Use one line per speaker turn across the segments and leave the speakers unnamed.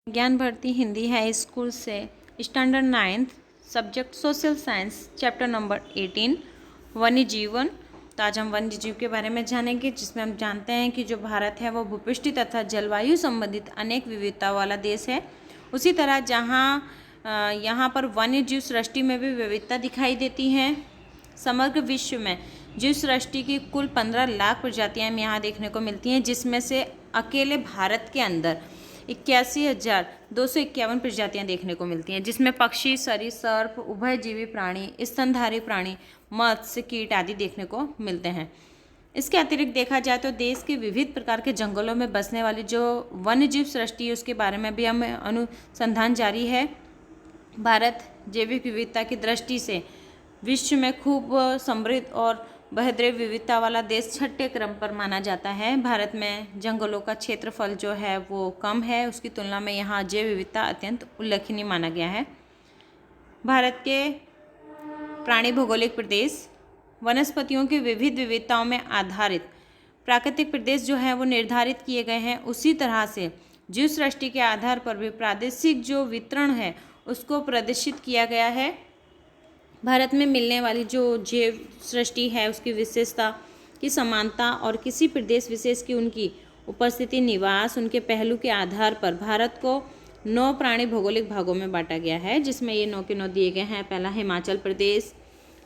ज्ञान Bharti Hindi high school से standard 9th subject social science chapter number 18 वन्य जीवन। तो आज हम वन्य जीव के बारे में जानेंगे, जिसमें हम जानते हैं कि जो भारत है वो भूपृष्ठ तथा जलवायु संबंधित अनेक विविधता वाला देश है। उसी तरह यहाँ पर वन्य जीव सृष्टि में भी विविधता दिखाई देती है। समग्र विश्व में जीव सृष्टि की कुल 15 लाख प्रजातियाँ यहाँ देखने को मिलती हैं, जिसमें से अकेले भारत के अंदर 81,251 प्रजातियां देखने को मिलती हैं, जिसमें पक्षी, सरीसृप, उभयजीवी प्राणी, स्तनधारी प्राणी, मत्स्य, कीट आदि देखने को मिलते हैं। इसके अतिरिक्त देखा जाए तो देश के विविध प्रकार के जंगलों में बसने वाली जो वन्य जीव सृष्टि है उसके बारे में भी हमें अनुसंधान जारी है। भारत जैविक विविधता की दृष्टि से विश्व में खूब समृद्ध और बहुद्रव्य विविधता वाला देश छठे क्रम पर माना जाता है। भारत में जंगलों का क्षेत्रफल जो है वो कम है, उसकी तुलना में यहाँ जैव विविधता अत्यंत उल्लेखनीय माना गया है। भारत के प्राणी भौगोलिक प्रदेश वनस्पतियों की विविध विविधताओं में आधारित प्राकृतिक प्रदेश जो है वो निर्धारित किए गए हैं। उसी तरह से जीव सृष्टि के आधार पर भी प्रादेशिक जो वितरण है उसको प्रदर्शित किया गया है। भारत में मिलने वाली जो जैव सृष्टि है उसकी विशेषता की समानता और किसी प्रदेश विशेष की उनकी उपस्थिति, निवास, उनके पहलू के आधार पर भारत को 9 प्राणी भौगोलिक भागों में बांटा गया है, जिसमें ये 9 के 9 दिए गए हैं। पहला हिमाचल प्रदेश,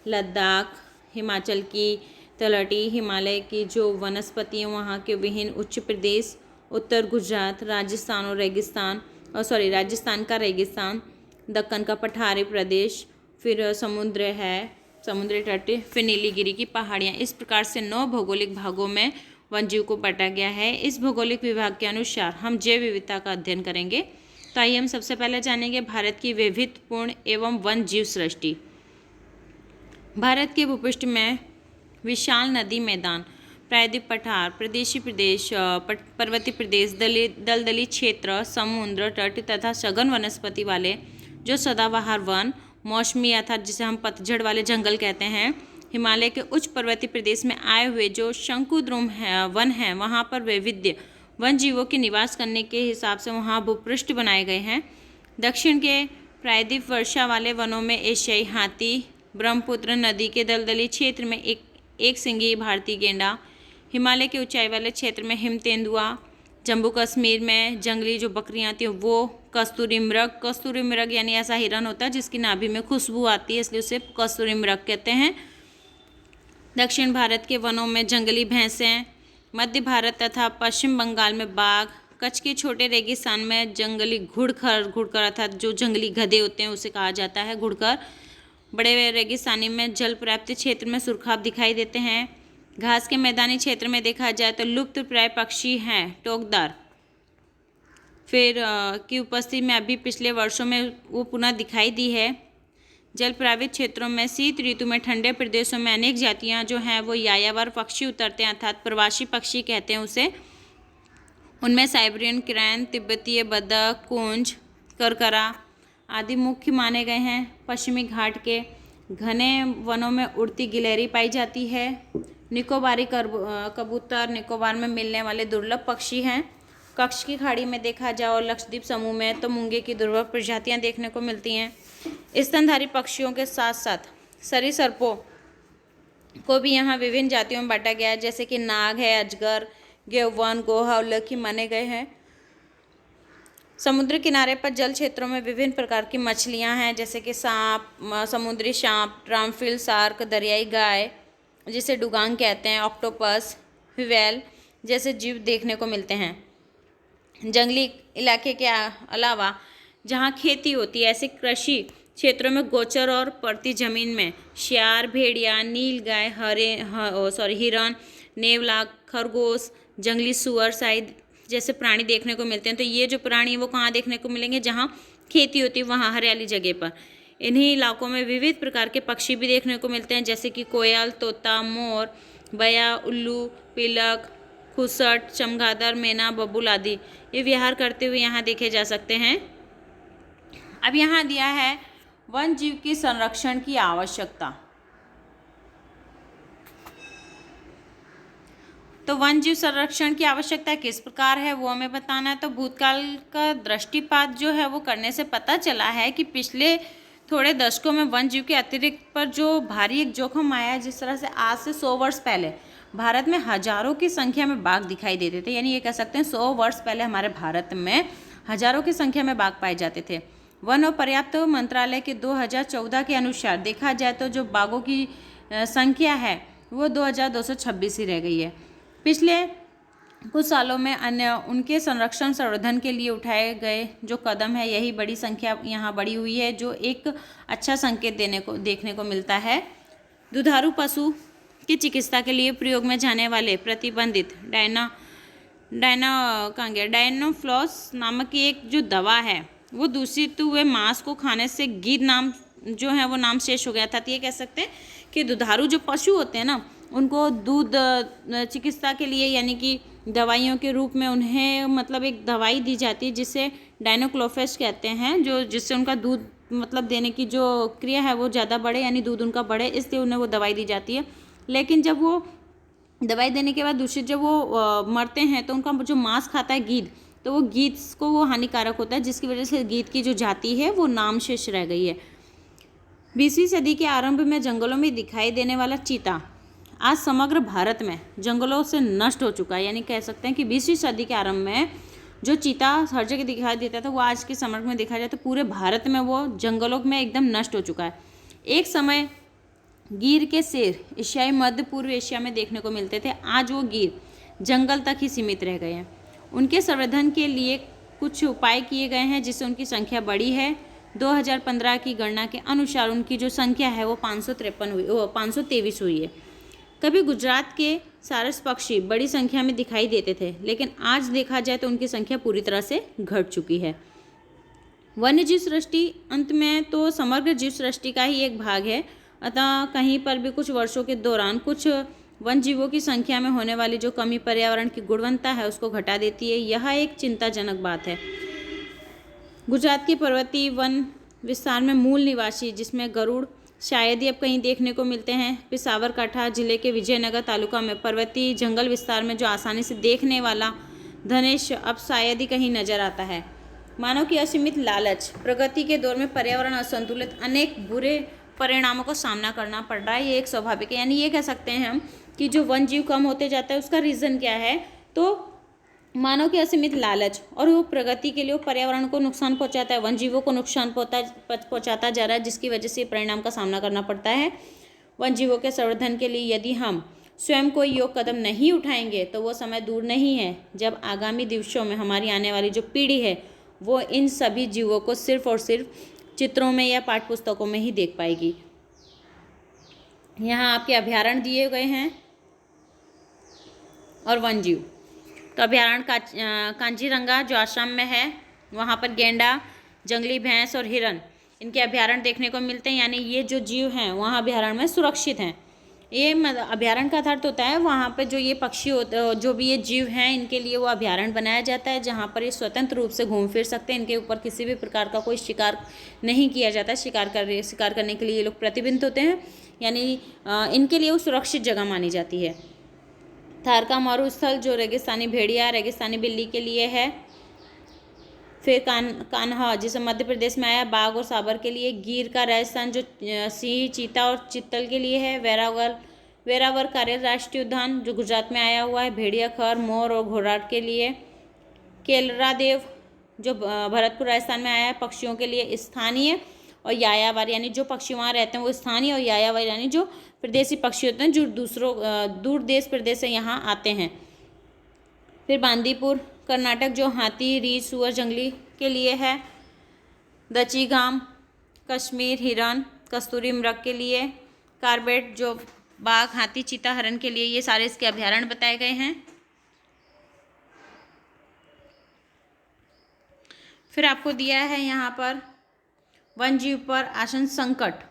लद्दाख, हिमाचल की तलहटी, हिमालय की जो वनस्पतियाँ वहाँ के विभिन्न उच्च प्रदेश, उत्तर गुजरात, राजस्थान और राजस्थान का रेगिस्तान, दक्कन का पठारी प्रदेश, फिर समुद्र है, समुद्री तट, फिर नीलगिरी की पहाड़ियाँ। इस प्रकार से 9 भौगोलिक भागों में वन्यजीव को बांटा गया है। इस भौगोलिक विभाग के अनुसार हम जैव विविधता का अध्ययन करेंगे। तो आइए हम सबसे पहले जानेंगे भारत की वैविध्यपूर्ण एवं वन जीव सृष्टि। भारत के भूपृष्ठ में विशाल नदी मैदान, प्रायद्वीप पठार, प्रदेशी प्रदेश, पर्वतीय प्रदेश, दलदली क्षेत्र, समुद्र तट तथा सघन वनस्पति वाले जो सदाबहार वन, मौसमी अर्थात जिसे हम पतझड़ वाले जंगल कहते हैं, हिमालय के उच्च पर्वतीय प्रदेश में आए हुए जो शंकुद्रुम वन हैं, वहाँ पर वैविध्य वन जीवों के निवास करने के हिसाब से वहाँ भूपृष्ठ बनाए गए हैं। दक्षिण के प्रायद्वीप वर्षा वाले वनों में एशियाई हाथी, ब्रह्मपुत्र नदी के दलदली क्षेत्र में एक सिंगी भारतीय गेंडा, हिमालय के ऊंचाई वाले क्षेत्र में हिम तेंदुआ, जम्मू कश्मीर में जंगली जो बकरियाँ आती हैं वो कस्तूरी मृग यानी ऐसा हिरन होता है जिसकी नाभि में खुशबू आती है, इसलिए उसे कस्तूरी मृग कहते हैं। दक्षिण भारत के वनों में जंगली भैंसें, मध्य भारत तथा पश्चिम बंगाल में बाघ, कच्छ के छोटे रेगिस्तान में जंगली घुड़खर अर्थात जो जंगली गधे होते हैं उसे कहा जाता है घुड़खर। बड़े रेगिस्तानी में जल प्राप्त क्षेत्र में सुरखाब दिखाई देते हैं। घास के मैदानी क्षेत्र में देखा जाए तो लुप्त प्राय पक्षी हैं टोकदार, फिर की उपस्थिति में अभी पिछले वर्षों में वो पुनः दिखाई दी है। जल प्रावित क्षेत्रों में शीत ऋतु में ठंडे प्रदेशों में अनेक जातियां जो हैं वो यायावर पक्षी उतरते हैं, अर्थात प्रवासी पक्षी कहते हैं उसे। उनमें साइबेरियन क्रेन, तिब्बतीय बदक, कुंज, करकरा आदि मुख्य माने गए हैं। पश्चिमी घाट के घने वनों में उड़ती गिलहरी पाई जाती है। निकोबारी कबूतर निकोबार में मिलने वाले दुर्लभ पक्षी हैं। कच्छ की खाड़ी में देखा जाए और लक्षद्वीप समूह में तो मूंगे की दुर्लभ प्रजातियां देखने को मिलती हैं। स्तनधारी पक्षियों के साथ साथ सरीसृपों को भी यहाँ विभिन्न जातियों में बांटा गया है, जैसे कि नाग है, अजगर, गेवन, गोहा उल्लेखी माने गए हैं। समुद्र किनारे पर जल क्षेत्रों में विभिन्न प्रकार की मछलियाँ हैं, जैसे कि सांप, समुद्री सांप, ड्रमफिल शार्क, दरियाई गाय जिसे डुगांग कहते हैं, ऑक्टोपस, व्हेल जैसे जीव देखने को मिलते हैं। जंगली इलाके के अलावा जहाँ खेती होती है ऐसे कृषि क्षेत्रों में गोचर और पड़ती जमीन में शियार, भेड़िया, नीलगाय, हिरन, नेवला, खरगोश, जंगली सुअर शायद जैसे प्राणी देखने को मिलते हैं। तो ये जो प्राणी वो कहाँ देखने को मिलेंगे? जहाँ खेती होती है वहाँ हरियाली जगह पर। इन्हीं इलाकों में विविध प्रकार के पक्षी भी देखने को मिलते हैं, जैसे कि कोयल, तोता, मोर, बया, उल्लू, पिलक, खुसट, चमगादड़, मैना, बबूल आदि ये विहार करते हुए यहाँ देखे जा सकते हैं। अब यहाँ दिया है वन जीव की संरक्षण की आवश्यकता। तो वन जीव संरक्षण की आवश्यकता किस प्रकार है वो हमें बताना है। तो भूतकाल का दृष्टिपात जो है वो करने से पता चला है कि पिछले थोड़े दशकों में वन जीव के अतिरिक्त पर जो भारी एक जोखिम आया है, जिस तरह से आज से 100 वर्ष पहले भारत में हजारों की संख्या में बाघ दिखाई देते थे, यानी ये कह सकते हैं 100 वर्ष पहले हमारे भारत में हजारों की संख्या में बाघ पाए जाते थे। वन और पर्याप्त मंत्रालय के 2014 के अनुसार देखा जाए तो जो बाघों की संख्या है वो 2226 ही रह गई है। पिछले कुछ सालों में अन्य उनके संरक्षण संवर्धन के लिए उठाए गए जो कदम है, यही बड़ी संख्या यहाँ बढ़ी हुई है, जो एक अच्छा संकेत देखने को मिलता है। दुधारू पशु की चिकित्सा के लिए प्रयोग में जाने वाले प्रतिबंधित डायनोफ्लॉस नामक की एक जो दवा है वो दूषित हुए मांस को खाने से गीद नाम जो है वो नाम शेष हो गया था। तो ये कह सकते हैं कि दुधारू जो पशु होते हैं ना, उनको दूध चिकित्सा के लिए यानी कि दवाइयों के रूप में उन्हें मतलब एक दवाई दी जाती है जिसे डायनोक्लोफेस कहते हैं, जो जिससे उनका दूध मतलब देने की जो क्रिया है वो ज़्यादा बढ़े, यानी दूध उनका बढ़े, इसलिए उन्हें वो दवाई दी जाती है। लेकिन जब वो दवाई देने के बाद दूसरे जब वो मरते हैं तो उनका जो मांस खाता है गीद, तो वो गीद को वो हानिकारक होता है, जिसकी वजह से गीद की जो जाति है वो नाम शेष रह गई है। 20वीं सदी के आरंभ में जंगलों में दिखाई देने वाला चीता आज समग्र भारत में जंगलों से नष्ट हो चुका है, यानी कह सकते हैं कि 20वीं सदी के आरंभ में जो चीता हर जगह दिखाई देता था वो आज के समय में देखा जाए तो पूरे भारत में वो जंगलों में एकदम नष्ट हो चुका है। एक समय गिर के शेर एशियाई मध्य पूर्व एशिया में देखने को मिलते थे, आज वो गिर जंगल तक ही सीमित रह गए हैं। उनके संवर्धन के लिए कुछ उपाय किए गए हैं जिससे उनकी संख्या बढ़ी है। 2015 की गणना के अनुसार उनकी जो संख्या है वो 523 हुई है। कभी गुजरात के सारस पक्षी बड़ी संख्या में दिखाई देते थे, लेकिन आज देखा जाए तो उनकी संख्या पूरी तरह से घट चुकी है। वन्य जीव सृष्टि अंत में तो समग्र जीव सृष्टि का ही एक भाग है, अतः कहीं पर भी कुछ वर्षों के दौरान कुछ वन जीवों की संख्या में होने वाली जो कमी पर्यावरण की गुणवत्ता है उसको घटा देती है। यह एक चिंताजनक बात है। गुजरात के पर्वतीय वन विस्तार में मूल निवासी जिसमें गरुड़ शायद ही अब कहीं देखने को मिलते हैं। साबरकांठा जिले के विजयनगर तालुका में पर्वतीय जंगल विस्तार में जो आसानी से देखने वाला धनेश अब शायद ही कहीं नजर आता है। मानव की असीमित लालच, प्रगति के दौर में पर्यावरण असंतुलित अनेक बुरे परिणामों का सामना करना पड़ रहा है। ये एक स्वाभाविक है, यानी ये कह सकते हैं हम कि जो वन जीव कम होते जाता है उसका रीज़न क्या है, तो मानव की असीमित लालच और वो प्रगति के लिए वो पर्यावरण को नुकसान पहुंचाता है, वन जीवों को नुकसान पहुंचाता जा रहा है, जिसकी वजह से परिणाम का सामना करना पड़ता है। वन जीवों के संवर्धन के लिए यदि हम स्वयं कोई योग कदम नहीं उठाएंगे तो वो समय दूर नहीं है जब आगामी दिवसों में हमारी आने वाली जो पीढ़ी है वो इन सभी जीवों को सिर्फ और सिर्फ चित्रों में या पाठ्य पुस्तकों में ही देख पाएगी। यहाँ आपके अभ्यारण्य दिए गए हैं और वन जीव। तो अभ्यारण्य कांजीरंगा जो आसाम में है, वहाँ पर गेंडा, जंगली भैंस और हिरन इनके अभ्यारण्य देखने को मिलते हैं, यानी ये जो जीव हैं वहाँ अभ्यारण्य में सुरक्षित हैं। ये अभ्यारण्य का अर्थ होता है वहाँ पर जो ये पक्षी होते जो भी ये जीव हैं इनके लिए वो अभ्यारण्य बनाया जाता है जहाँ पर ये स्वतंत्र रूप से घूम फिर सकते हैं। इनके ऊपर किसी भी प्रकार का कोई शिकार नहीं किया जाता। शिकार करने के लिए ये लोग प्रतिबंधित होते हैं, यानी इनके लिए वो सुरक्षित जगह मानी जाती है। थारका मरुस्थल जो रेगिस्तानी भेड़िया, रेगिस्तानी बिल्ली के लिए है। फिर कान्हा जिसे मध्य प्रदेश में आया, बाघ और साबर के लिए। गिर का राजस्थान जो सिंह, चीता और चित्तल के लिए है। वेरावर कार्य राष्ट्रीय उद्यान जो गुजरात में आया हुआ है, भेड़िया, खर, मोर और घोड़ाट के लिए। केलरादेव जो भरतपुर राजस्थान में आया है, पक्षियों के लिए। स्थानीय और यायावर यानी जो पक्षी वहाँ रहते हैं वो स्थानीय, और यायावर यानी जो प्रदेशी पक्षी होते हैं जो दूर देश प्रदेश से यहाँ आते हैं। फिर बांदीपुर कर्नाटक जो हाथी, रीछ, सुअर जंगली के लिए है। दचीगाम कश्मीर हिरन, कस्तूरी मृग के लिए। कार्बेट जो बाघ, हाथी, चीता, हरण के लिए, ये सारे इसके अभ्यारण्य बताए गए हैं। फिर आपको दिया है यहाँ पर वन जीव पर आसन संकट।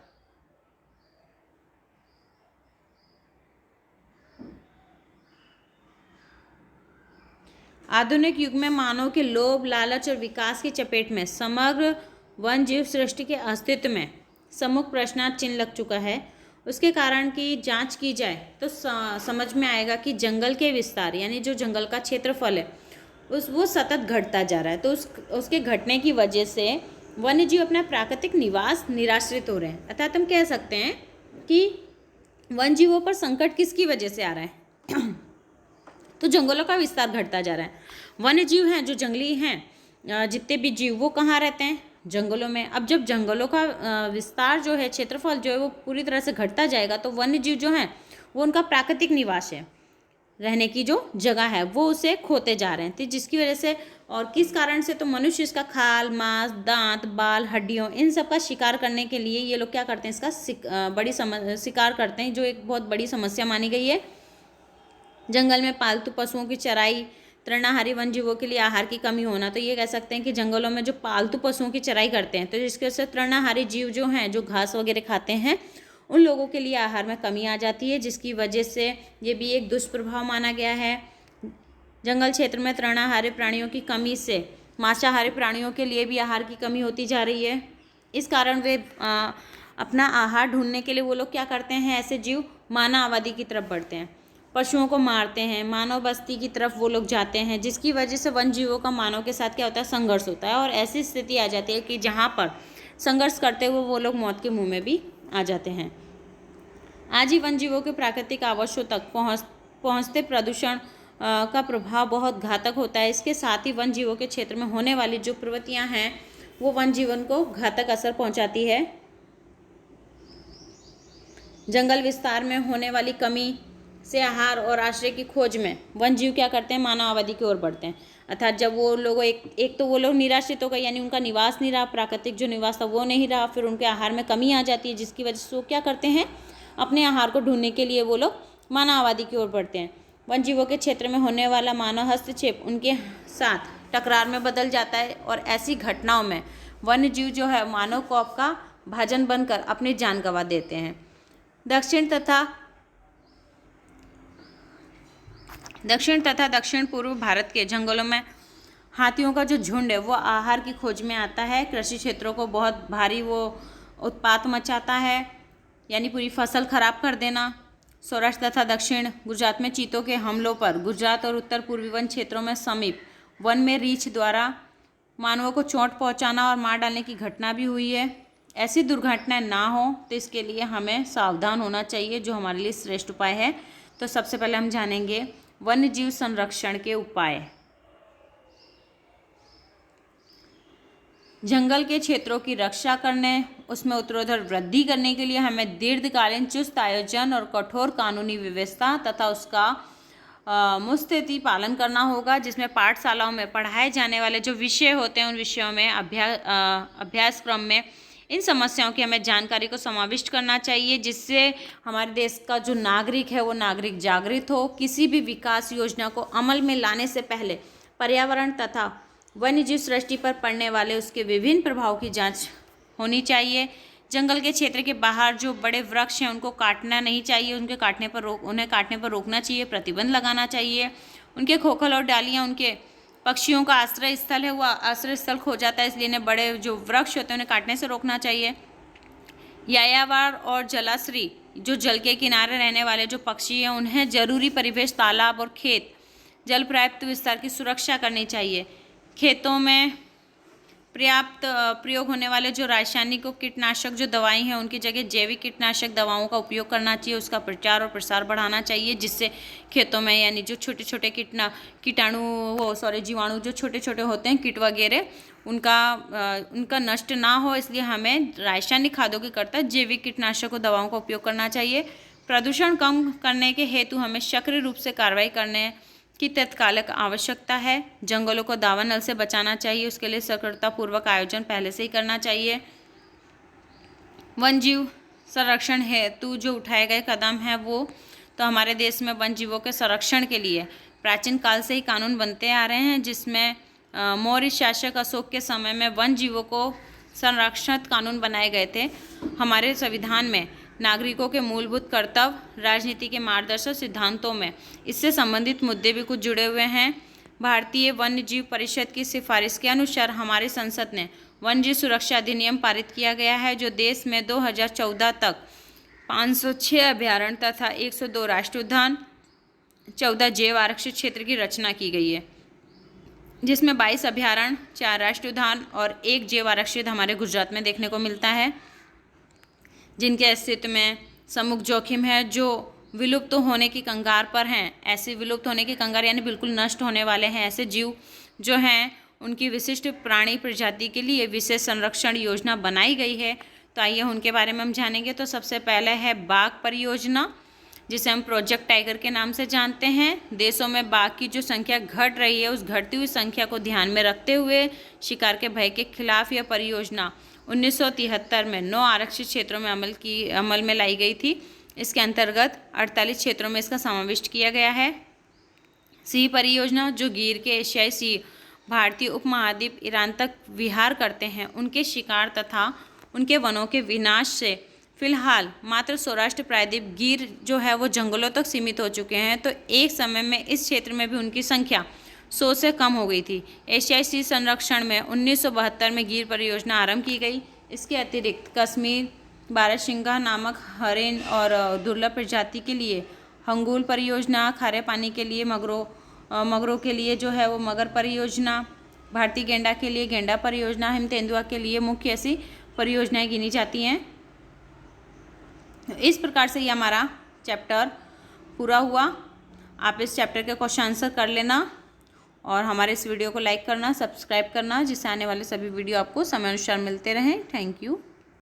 आधुनिक युग में मानव के लोभ, लालच और विकास की चपेट में समग्र वन जीव सृष्टि के अस्तित्व में सम्मुख प्रश्नार्थ चिन्ह लग चुका है उसके कारण की जांच की जाए तो समझ में आएगा कि जंगल के विस्तार यानी जो जंगल का क्षेत्रफल है वो सतत घटता जा रहा है। तो उसके घटने की वजह से वन्य जीव अपना प्राकृतिक निवास निराश्रित हो रहे हैं। अर्थात हम कह सकते हैं कि वन जीवों पर संकट किसकी वजह से आ रहा है तो जंगलों का विस्तार घटता जा रहा है। वन्य जीव हैं जो जंगली हैं, जितने भी जीव वो कहाँ रहते हैं, जंगलों में। अब जब जंगलों का विस्तार जो है, क्षेत्रफल जो है वो पूरी तरह से घटता जाएगा तो वन्य जीव जो हैं वो उनका प्राकृतिक निवास है, रहने की जो जगह है वो उसे खोते जा रहे हैं। तो जिसकी वजह से और किस कारण से, तो मनुष्य इसका खाल, मांस, दांत, बाल, हड्डियों इन सब का शिकार करने के लिए ये लोग क्या करते हैं, इसका शिकार करते हैं, जो एक बहुत बड़ी समस्या मानी गई है। जंगल में पालतू पशुओं की चराई, तृणाहारी वन जीवों के लिए आहार की कमी होना। तो ये कह सकते हैं कि जंगलों में जो पालतू पशुओं की चराई करते हैं तो जिसकी वजह से तृणाहारी जीव जो हैं, जो घास वगैरह खाते हैं, उन लोगों के लिए आहार में कमी आ जाती है, जिसकी वजह से ये भी एक दुष्प्रभाव माना गया है। जंगल क्षेत्र में तृणाहारी प्राणियों की कमी से मांसाहारी प्राणियों के लिए भी आहार की कमी होती जा रही है। इस कारण वे अपना आहार ढूंढने के लिए वो लोग क्या करते हैं, ऐसे जीव मानव आबादी की तरफ बढ़ते हैं, पशुओं को मारते हैं, मानव बस्ती की तरफ वो लोग जाते हैं, जिसकी वजह से वन जीवों का मानव के साथ क्या होता है, संघर्ष होता है। और ऐसी स्थिति आ जाती है कि जहाँ पर संघर्ष करते हुए वो लोग मौत के मुंह में भी आ जाते हैं। आज ही वन जीवों के प्राकृतिक आवासों तक पहुँचते प्रदूषण का प्रभाव बहुत घातक होता है। इसके साथ ही वन जीवों के क्षेत्र में होने वाली जो प्रवृत्तियाँ हैं वो वन जीवन को घातक असर पहुँचाती है। जंगल विस्तार में होने वाली कमी से आहार और आश्रय की खोज में वन जीव क्या करते हैं, मानव आबादी की ओर बढ़ते हैं। अर्थात जब वो लोग एक तो वो लोग निराश्रित हो गए, यानी उनका निवास नहीं रहा, प्राकृतिक जो निवास था वो नहीं रहा, फिर उनके आहार में कमी आ जाती है, जिसकी वजह से वो क्या करते हैं, अपने आहार को ढूंढने के लिए वो लोग मानव आबादी की ओर बढ़ते हैं। वन जीवों के क्षेत्र में होने वाला मानव हस्तक्षेप उनके साथ टकरार में बदल जाता है और ऐसी घटनाओं में वन्य जीव जो है मानव कोप का भाजन बनकर अपनी जान गंवा देते हैं। दक्षिण तथा दक्षिण पूर्व भारत के जंगलों में हाथियों का जो झुंड है वो आहार की खोज में आता है। कृषि क्षेत्रों को बहुत भारी वो उत्पात मचाता है, यानी पूरी फसल खराब कर देना। सौराष्ट्र तथा दक्षिण गुजरात में चीतों के हमलों पर गुजरात और उत्तर पूर्वी वन क्षेत्रों में समीप वन में रीछ द्वारा मानवों को चोट पहुंचाना और मार डालने की घटना भी हुई है। ऐसी दुर्घटनाएं ना हो तो इसके लिए हमें सावधान होना चाहिए, जो हमारे लिए श्रेष्ठ उपाय है। तो सबसे पहले हम जानेंगे वन्य जीव संरक्षण के उपाय। जंगल के क्षेत्रों की रक्षा करने, उसमें उत्तरोत्तर वृद्धि करने के लिए हमें दीर्घकालीन चुस्त आयोजन और कठोर कानूनी व्यवस्था तथा उसका मुस्तैदी पालन करना होगा, जिसमें पाठशालाओं में पढ़ाए जाने वाले जो विषय होते हैं उन विषयों में अभ्यासक्रम में इन समस्याओं की हमें जानकारी को समाविष्ट करना चाहिए, जिससे हमारे देश का जो नागरिक है वो नागरिक जागृत हो। किसी भी विकास योजना को अमल में लाने से पहले पर्यावरण तथा वन्यजीव सृष्टि पर पड़ने वाले उसके विभिन्न प्रभाव की जांच होनी चाहिए। जंगल के क्षेत्र के बाहर जो बड़े वृक्ष हैं उनको काटना नहीं चाहिए, उन्हें काटने पर रोकना चाहिए, प्रतिबंध लगाना चाहिए। उनके खोखल और डालियाँ उनके पक्षियों का आश्रय स्थल है, वो आश्रय स्थल खो जाता है, इसलिए इन्हें बड़े जो वृक्ष होते हैं उन्हें काटने से रोकना चाहिए। यायावर और जलाश्री जो जल के किनारे रहने वाले जो पक्षी हैं उन्हें जरूरी परिवेश, तालाब और खेत जल पर्याप्त विस्तार की सुरक्षा करनी चाहिए। खेतों में पर्याप्त प्रयोग होने वाले जो रासायनिक और कीटनाशक जो दवाई हैं उनकी जगह जैविक कीटनाशक दवाओं का उपयोग करना चाहिए, उसका प्रचार और प्रसार बढ़ाना चाहिए, जिससे खेतों में यानी जो छोटे छोटे जीवाणु जो छोटे छोटे होते हैं, कीट वगैरह, उनका नष्ट ना हो, इसलिए हमें रासायनिक खादों की करता जैविक कीटनाशकों दवाओं का उपयोग करना चाहिए। प्रदूषण कम करने के हेतु हमें सक्रिय रूप से कार्रवाई करने की तत्कालिक आवश्यकता है। जंगलों को दावानल से बचाना चाहिए, उसके लिए सक्रियतापूर्वक आयोजन पहले से ही करना चाहिए। वन जीव संरक्षण हेतु जो उठाए गए कदम हैं वो तो हमारे देश में वन जीवों के संरक्षण के लिए प्राचीन काल से ही कानून बनते आ रहे हैं, जिसमें मौर्य शासक अशोक के समय में वन जीवों को संरक्षित कानून बनाए गए थे। हमारे संविधान में नागरिकों के मूलभूत कर्तव्य, राजनीति के मार्गदर्शक सिद्धांतों में इससे संबंधित मुद्दे भी कुछ जुड़े हुए हैं। भारतीय वन्य जीव परिषद की सिफारिश के अनुसार हमारी संसद ने वन्य जीव सुरक्षा अधिनियम पारित किया गया है, जो देश में 2014 तक 506 अभयारण्य तथा 102 राष्ट्रीय उद्यान, 14 जैव आरक्षित क्षेत्र की रचना की गई है, जिसमें 22 अभयारण्य, 4 राष्ट्रीय उद्यान और 1 जैव आरक्षित हमारे गुजरात में देखने को मिलता है, जिनके अस्तित्व में सम्मुख जोखिम है, जो विलुप्त होने की कगार पर हैं। ऐसे विलुप्त होने की कगार यानी बिल्कुल नष्ट होने वाले हैं ऐसे जीव जो हैं, उनकी विशिष्ट प्राणी प्रजाति के लिए विशेष संरक्षण योजना बनाई गई है। तो आइए उनके बारे में हम जानेंगे। तो सबसे पहले है बाघ परियोजना, जिसे हम प्रोजेक्ट टाइगर के नाम से जानते हैं। देशों में बाघ की जो संख्या घट रही है, उस घटती हुई संख्या को ध्यान में रखते हुए शिकार के भय के खिलाफ यह परियोजना 1973 में 9 आरक्षित क्षेत्रों में अमल में लाई गई थी। इसके अंतर्गत 48 क्षेत्रों में इसका समाविष्ट किया गया है। सिंह परियोजना, जो गिर के एशियाई सिंह भारतीय उपमहाद्वीप ईरान तक विहार करते हैं, उनके शिकार तथा उनके वनों के विनाश से फिलहाल मात्र सौराष्ट्र प्रायद्वीप गिर जो है वो जंगलों तक सीमित हो चुके हैं। तो एक समय में इस क्षेत्र में भी उनकी संख्या 100 से कम हो गई थी। एशियाई सिंह संरक्षण में 1972 में गिर परियोजना आरंभ की गई। इसके अतिरिक्त कश्मीर बारहसिंगा नामक हरिण और दुर्लभ प्रजाति के लिए हंगुल परियोजना, खारे पानी के लिए मगरों के लिए जो है वो मगर परियोजना, भारतीय गेंडा के लिए गेंडा परियोजना, हिम तेंदुआ के लिए मुख्य ऐसी परियोजनाएं गिनी जाती हैं। इस प्रकार से ये हमारा चैप्टर पूरा हुआ। आप इस चैप्टर के क्वेश्चन आंसर कर लेना और हमारे इस वीडियो को लाइक करना, सब्सक्राइब करना, जिससे आने वाले सभी वीडियो आपको समय अनुसार मिलते रहें। Thank you.